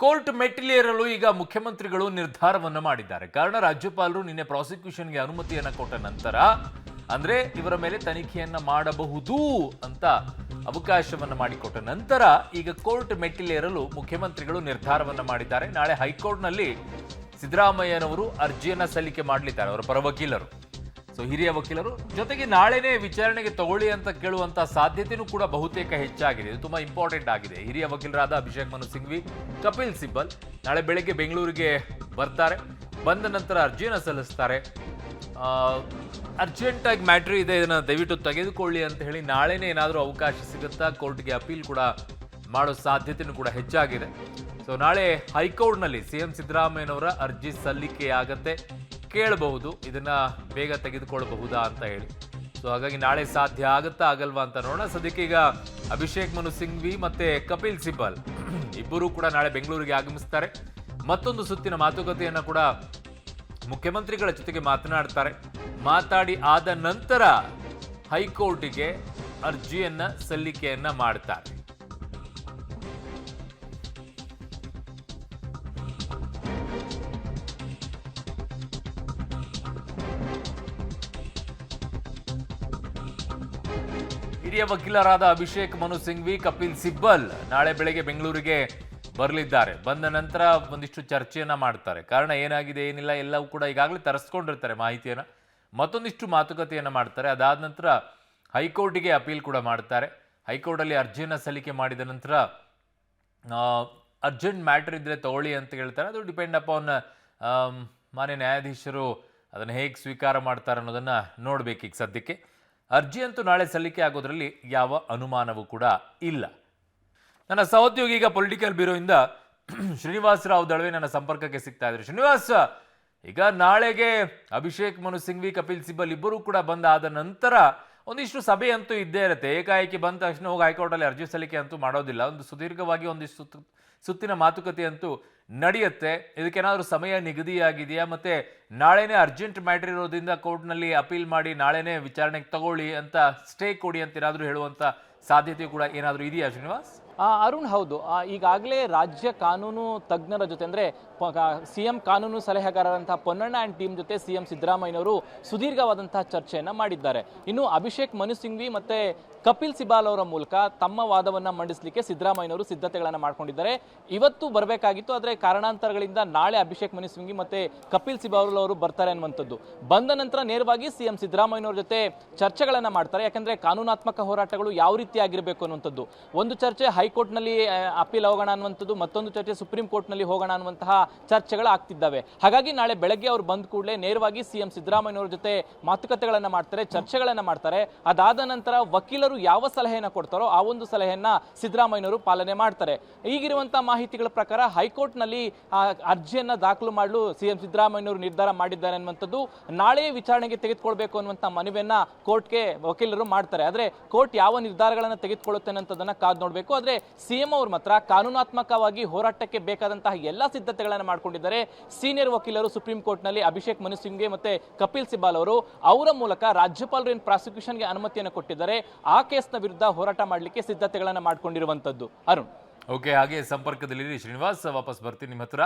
Court ಮೆಟ್ಟಿಲೇರಲು ಈಗ ಮುಖ್ಯಮಂತ್ರಿಗಳು ನಿರ್ಧಾರವನ್ನು ಮಾಡಿದ್ದಾರೆ. ಕಾರಣ ರಾಜ್ಯಪಾಲರು ನಿನ್ನೆ ಪ್ರಾಸಿಕ್ಯೂಷನ್ಗೆ ಅನುಮತಿಯನ್ನ ಕೊಟ್ಟ ನಂತರ ಅಂದ್ರೆ ಇವರ ಮೇಲೆ ತನಿಖೆಯನ್ನ ಮಾಡಬಹುದು ಅಂತ ಅವಕಾಶವನ್ನ ಮಾಡಿಕೊಟ್ಟ ನಂತರ ಈಗ ಕೋರ್ಟ್ ಮೆಟ್ಟಿಲೇರಲು ಮುಖ್ಯಮಂತ್ರಿಗಳು ನಿರ್ಧಾರವನ್ನ ಮಾಡಿದ್ದಾರೆ. ನಾಳೆ ಹೈಕೋರ್ಟ್ನಲ್ಲಿ ಸಿದ್ದರಾಮಯ್ಯನವರು ಅರ್ಜಿಯನ್ನ ಸಲ್ಲಿಕೆ ಮಾಡಲಿದ್ದಾರೆ, ಅವರ ಪರ ವಕೀಲರು. ಹಿರಿಯ ವಕೀಲರು ಜೊತೆಗೆ ನಾಳೆನೇ ವಿಚಾರಣೆಗೆ ತಗೊಳ್ಳಿ ಅಂತ ಕೇಳುವಂತ ಸಾಧ್ಯತೆಯೂ ಕೂಡ ಬಹುತೇಕ ಹೆಚ್ಚಾಗಿದೆ. ಇದು ತುಂಬಾ ಇಂಪಾರ್ಟೆಂಟ್ ಆಗಿದೆ. ಹಿರಿಯ ವಕೀಲರಾದ ಅಭಿಷೇಕ್ ಮನು ಸಿಂಘ್ವಿ, ಕಪಿಲ್ ಸಿಬ್ಬಲ್ ನಾಳೆ ಬೆಳಗ್ಗೆ ಬೆಂಗಳೂರಿಗೆ ಬರ್ತಾರೆ. ಬಂದ ನಂತರ ಅರ್ಜಿಯನ್ನು ಸಲ್ಲಿಸ್ತಾರೆ. ಅರ್ಜೆಂಟ್ ಆಗಿ ಮ್ಯಾಟ್ರ್ ಇದೆ, ಇದನ್ನ ದಯವಿಟ್ಟು ತೆಗೆದುಕೊಳ್ಳಿ ಅಂತ ಹೇಳಿ ನಾಳೆನೇ ಏನಾದರೂ ಅವಕಾಶ ಸಿಗುತ್ತಾ ಕೋರ್ಟ್ಗೆ ಅಪೀಲ್ ಕೂಡ ಮಾಡೋ ಸಾಧ್ಯತೆಯೂ ಕೂಡ ಹೆಚ್ಚಾಗಿದೆ. ನಾಳೆ ಹೈಕೋರ್ಟ್ನಲ್ಲಿ ಸಿಎಂ ಸಿದ್ದರಾಮಯ್ಯನವರ ಅರ್ಜಿ ಸಲ್ಲಿಕೆ ಆಗತ್ತೆ, ಕೇಳಬಹುದು, ಇದನ್ನ ಬೇಗ ತೆಗೆದುಕೊಳ್ಳಬಹುದಾ ಅಂತ ಹೇಳಿ. ಹಾಗಾಗಿ ನಾಳೆ ಸಾಧ್ಯ ಆಗುತ್ತಾ ಆಗಲ್ವಾ ಅಂತ ನೋಡೋಣ. ಸದ್ಯಕ್ಕೆ ಈಗ ಅಭಿಷೇಕ್ ಮನು ಸಿಂಘ್ವಿ ಮತ್ತೆ ಕಪಿಲ್ ಸಿಬ್ಬಲ್ ಇಬ್ಬರು ಕೂಡ ನಾಳೆ ಬೆಂಗಳೂರಿಗೆ ಆಗಮಿಸ್ತಾರೆ. ಮತ್ತೊಂದು ಸುತ್ತಿನ ಮಾತುಕತೆಯನ್ನ ಕೂಡ ಮುಖ್ಯಮಂತ್ರಿಗಳ ಜೊತೆಗೆ ಮಾತನಾಡ್ತಾರೆ. ಮಾತಾಡಿ ಆದ ನಂತರ ಹೈಕೋರ್ಟಿಗೆ ಅರ್ಜಿಯನ್ನ ಸಲ್ಲಿಕೆಯನ್ನ ಮಾಡ್ತಾರೆ. ಹಿರಿಯ ವಕೀಲರಾದ ಅಭಿಷೇಕ್ ಮನು ಸಿಂಘ್ವಿ, ಕಪಿಲ್ ಸಿಬ್ಬಲ್ ನಾಳೆ ಬೆಳಗ್ಗೆ ಬೆಂಗಳೂರಿಗೆ ಬರಲಿದ್ದಾರೆ. ಬಂದ ನಂತರ ಒಂದಿಷ್ಟು ಚರ್ಚೆಯನ್ನ ಮಾಡ್ತಾರೆ. ಕಾರಣ ಏನಾಗಿದೆ ಏನಿಲ್ಲ ಎಲ್ಲವೂ ಕೂಡ ಈಗಾಗಲೇ ತರಿಸ್ಕೊಂಡಿರ್ತಾರೆ ಮಾಹಿತಿಯನ್ನ. ಮತ್ತೊಂದಿಷ್ಟು ಮಾತುಕತೆಯನ್ನ ಮಾಡ್ತಾರೆ. ಅದಾದ ನಂತರ ಹೈಕೋರ್ಟಿಗೆ ಅಪೀಲ್ ಕೂಡ ಮಾಡ್ತಾರೆ. ಹೈಕೋರ್ಟಲ್ಲಿ ಅರ್ಜಿಯನ್ನ ಸಲ್ಲಿಕೆ ಮಾಡಿದ ನಂತರ ಅರ್ಜೆಂಟ್ ಮ್ಯಾಟರ್ ಇದ್ರೆ ತಗೊಳ್ಳಿ ಅಂತ ಹೇಳ್ತಾರೆ. ಅದು ಡಿಪೆಂಡ್ ಅಪಾನ್ ಮಾನ್ಯ ನ್ಯಾಯಾಧೀಶರು ಅದನ್ನು ಹೇಗೆ ಸ್ವೀಕಾರ ಮಾಡ್ತಾರೆ ಅನ್ನೋದನ್ನ ನೋಡ್ಬೇಕು. ಈಗ ಸದ್ಯಕ್ಕೆ ಅರ್ಜಿ ಅಂತೂ ನಾಳೆ ಸಲ್ಲಿಕೆ ಆಗೋದ್ರಲ್ಲಿ ಯಾವ ಅನುಮಾನವೂ ಕೂಡ ಇಲ್ಲ. ನನ್ನ ಸಹೋದ್ಯೋಗಿ ಈಗ ಪೊಲಿಟಿಕಲ್ ಬ್ಯೂರೋಯಿಂದ ಶ್ರೀನಿವಾಸ್ ರಾವ್ ದಳವೆ ನನ್ನ ಸಂಪರ್ಕಕ್ಕೆ ಸಿಗ್ತಾ ಇದ್ರು. ಶ್ರೀನಿವಾಸ್, ಈಗ ನಾಳೆಗೆ ಅಭಿಷೇಕ್ ಮನು ಸಿಂಘ್ವಿ, ಕಪಿಲ್ ಸಿಬ್ಬಲ್ ಇಬ್ಬರೂ ಕೂಡ ಬಂದಾದ ನಂತರ ಒಂದಿಷ್ಟು ಸಭೆ ಅಂತೂ ಇದ್ದೇ ಇರುತ್ತೆ. ಏಕಾಏಕಿ ಬಂದ ತಕ್ಷಣ ಹೋಗಿ ಹೈಕೋರ್ಟಲ್ಲಿ ಅರ್ಜಿ ಸಲ್ಲಿಕೆ ಅಂತೂ ಮಾಡೋದಿಲ್ಲ. ಒಂದು ಸುದೀರ್ಘವಾಗಿ ಒಂದಿಷ್ಟು ಸುತ್ತಿನ ಮಾತುಕತೆ ಅಂತೂ ನಡೆಯುತ್ತೆ. ಇದಕ್ಕೇನಾದರೂ ಸಮಯ ನಿಗದಿಯಾಗಿದೆಯಾ? ಮತ್ತೆ ನಾಳೆನೇ ಅರ್ಜೆಂಟ್ ಮ್ಯಾಟರ್ ಇರೋದ್ರಿಂದ ಕೋರ್ಟ್ನಲ್ಲಿ ಅಪೀಲ್ ಮಾಡಿ ನಾಳೆನೇ ವಿಚಾರಣೆಗೆ ತಗೊಳ್ಳಿ ಅಂತ ಸ್ಟೇ ಕೊಡಿ ಅಂತ ಏನಾದರೂ ಹೇಳುವಂತ ಸಾಧ್ಯತೆ ಕೂಡ ಏನಾದರೂ ಇದೆಯಾ ಶ್ರೀನಿವಾಸ್? ಅರುಣ್, ಹೌದು. ಈಗಾಗಲೇ ರಾಜ್ಯ ಕಾನೂನು ತಜ್ಞರ ಜೊತೆ ಅಂದರೆ ಸಿಎಂ ಕಾನೂನು ಸಲಹೆಗಾರರಂತಹ ಪೊನ್ನಣ್ಣ ಆ್ಯಂಡ್ ಟೀಮ್ ಜೊತೆ ಸಿಎಂ ಸಿದ್ದರಾಮಯ್ಯನವರು ಸುದೀರ್ಘವಾದಂತಹ ಚರ್ಚೆಯನ್ನು ಮಾಡಿದ್ದಾರೆ. ಇನ್ನು ಅಭಿಷೇಕ್ ಮನು ಸಿಂಘ್ವಿ ಮತ್ತು ಕಪಿಲ್ ಸಿಬಾಲ್ ಅವರ ಮೂಲಕ ತಮ್ಮ ವಾದವನ್ನು ಮಂಡಿಸಲಿಕ್ಕೆ ಸಿದ್ದರಾಮಯ್ಯನವರು ಸಿದ್ಧತೆಗಳನ್ನು ಮಾಡ್ಕೊಂಡಿದ್ದಾರೆ. ಇವತ್ತು ಬರಬೇಕಾಗಿತ್ತು, ಆದರೆ ಕಾರಣಾಂತರಗಳಿಂದ ನಾಳೆ ಅಭಿಷೇಕ್ ಮನು ಸಿಂಘ್ವಿ ಮತ್ತು ಕಪಿಲ್ ಸಿಬಾಲ್ ಅವರು ಬರ್ತಾರೆ ಅನ್ನುವಂಥದ್ದು. ಬಂದ ನಂತರ ನೇರವಾಗಿ ಸಿಎಂ ಸಿದ್ದರಾಮಯ್ಯನವ್ರ ಜೊತೆ ಚರ್ಚೆಗಳನ್ನು ಮಾಡ್ತಾರೆ. ಯಾಕಂದರೆ ಕಾನೂನಾತ್ಮಕ ಹೋರಾಟಗಳು ಯಾವ ರೀತಿ ಆಗಿರಬೇಕು ಅನ್ನುವಂಥದ್ದು. ಒಂದು ಚರ್ಚೆ ಹೈಕೋರ್ಟ್ನಲ್ಲಿ ಅಪೀಲ್ ಹೋಗೋಣ ಅನ್ನುವಂಥದ್ದು, ಮತ್ತೊಂದು ಚರ್ಚೆ ಸುಪ್ರೀಂ ಕೋರ್ಟ್ನಲ್ಲಿ ಹೋಗೋಣ ಅನ್ನುವಂತಹ ಚರ್ಚೆಗಳು ಆಗ್ತಿದ್ದಾವೆ. ಹಾಗಾಗಿ ನಾಳೆ ಬೆಳಗ್ಗೆ ಅವರು ಬಂದ ಕೂಡಲೇ ನೇರವಾಗಿ ಸಿಎಂ ಸಿದ್ದರಾಮಯ್ಯನವರ ಜೊತೆ ಮಾತುಕತೆಗಳನ್ನು ಮಾಡ್ತಾರೆ, ಚರ್ಚೆಗಳನ್ನು ಮಾಡ್ತಾರೆ. ಅದಾದ ನಂತರ ವಕೀಲರು ಯಾವ ಸಲಹೆಯನ್ನು ಕೊಡ್ತಾರೋ ಆ ಒಂದು ಸಲಹೆಯನ್ನ ಸಿದ್ದರಾಮಯ್ಯನವರು ಪಾಲನೆ ಮಾಡ್ತಾರೆ. ಈಗಿರುವಂತಹ ಮಾಹಿತಿಗಳ ಪ್ರಕಾರ ಹೈಕೋರ್ಟ್ನಲ್ಲಿ ಅರ್ಜಿಯನ್ನ ದಾಖಲು ಮಾಡಲು ಸಿಎಂ ಸಿದ್ದರಾಮಯ್ಯನವರು ನಿರ್ಧಾರ ಮಾಡಿದ್ದಾರೆ ಅನ್ನುವಂಥದ್ದು. ನಾಳೆ ವಿಚಾರಣೆಗೆ ತೆಗೆದುಕೊಳ್ಬೇಕು ಅನ್ನುವಂಥ ಮನವಿಯನ್ನ ಕೋರ್ಟ್ಗೆ ವಕೀಲರು ಮಾಡ್ತಾರೆ. ಆದರೆ ಕೋರ್ಟ್ ಯಾವ ನಿರ್ಧಾರಗಳನ್ನು ತೆಗೆದುಕೊಳ್ಳುತ್ತೆ ಅನ್ನೋದನ್ನ ಕಾದು ನೋಡಬೇಕು. ಆದರೆ ಸಿಎಂ ಅವರು ಮಾತ್ರ ಕಾನೂನಾತ್ಮಕವಾಗಿ ಹೋರಾಟಕ್ಕೆ ಬೇಕಾದಂತಹ ಎಲ್ಲಾ ಸಿದ್ಧತೆಗಳನ್ನು ಮಾಡಿಕೊಂಡಿದ್ದಾರೆ. ಸೀನಿಯರ್ ವಕೀಲರು ಸುಪ್ರೀಂ ಕೋರ್ಟ್ನಲ್ಲಿ ಅಭಿಷೇಕ್ ಮನು ಸಿಂಘ್ವಿ ಮತ್ತೆ ಕಪಿಲ್ ಸಿಬಾಲ್ ಅವರು ಅವರ ಮೂಲಕ ರಾಜ್ಯಪಾಲರು ಏನು ಪ್ರಾಸಿಕ್ಯೂಷನ್ಗೆ ಅನುಮತಿಯನ್ನು ಕೊಟ್ಟಿದ್ದಾರೆ ಆ ಕೇಸ್ನ ವಿರುದ್ಧ ಹೋರಾಟ ಮಾಡಲಿಕ್ಕೆ ಸಿದ್ಧತೆಗಳನ್ನು ಮಾಡಿಕೊಂಡಿರುವಂತದ್ದು. ಅರುಣ್, ಓಕೆ, ಹಾಗೆ ಸಂಪರ್ಕದಲ್ಲಿ ಶ್ರೀನಿವಾಸ್, ವಾಪಸ್ ಬರ್ತೀನಿ ನಿಮ್ಮ ಹತ್ರ.